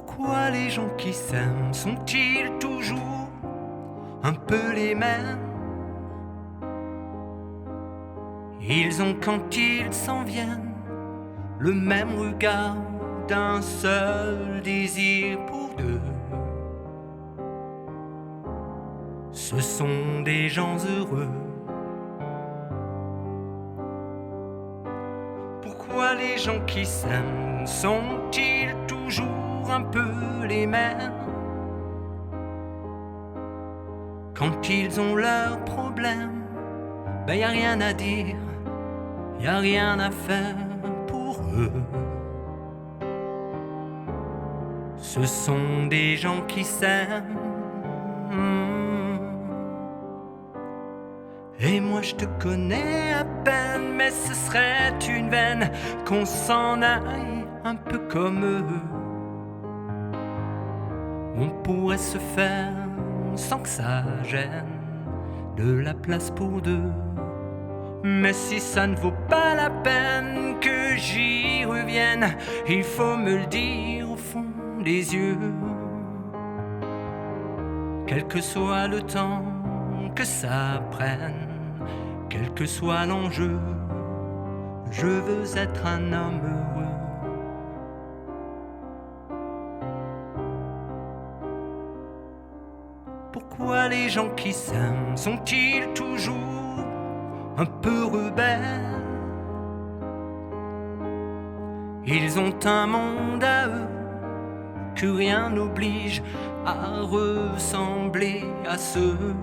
Pourquoi les gens qui s'aiment sont-ils toujours un peu les mêmes? Ils ont quand ils s'en viennent le même regard d'un seul désir pour deux. Ce sont des gens heureux. Pourquoi les gens qui s'aiment sont-ils toujours un peu les mêmes? Quand ils ont leurs problèmes, y a rien à dire, y a rien à faire pour eux. Ce sont des gens qui s'aiment. Et moi je te connais à peine, mais ce serait une veine qu'on s'en aille un peu comme eux. On pourrait se faire sans que ça gêne de la place pour deux. Mais si ça ne vaut pas la peine que j'y revienne, il faut me le dire au fond des yeux. Quel que soit le temps que ça prenne, quel que soit l'enjeu, je veux être un homme heureux. Pourquoi les gens qui s'aiment sont-ils toujours un peu rebelles? Ils ont un monde à eux que rien n'oblige à ressembler à ceux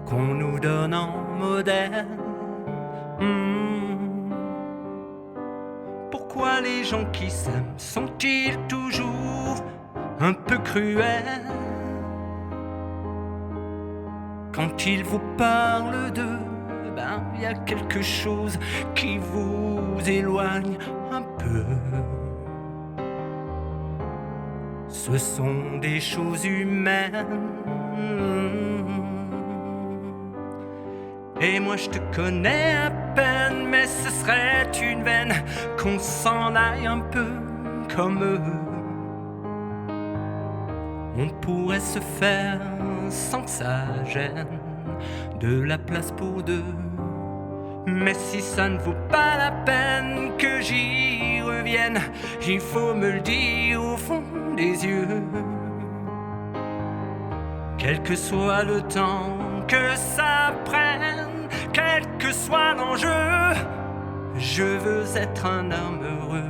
qu'on nous donne en modèle. Pourquoi les gens qui s'aiment sont-ils toujours un peu cruels? Quand ils vous parlent d'eux, y a quelque chose qui vous éloigne un peu. Ce sont des choses humaines. Et moi je te connais à peine, mais ce serait une veine qu'on s'en aille un peu comme eux. On pourrait se faire sans que ça gêne de la place pour deux. Mais si ça ne vaut pas la peine que j'y revienne, il faut me le dire au fond des yeux. Quel que soit le temps que ça prenne, quel que soit l'enjeu, je veux être un homme heureux.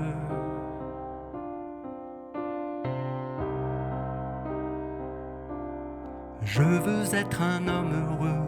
Je veux être un homme heureux.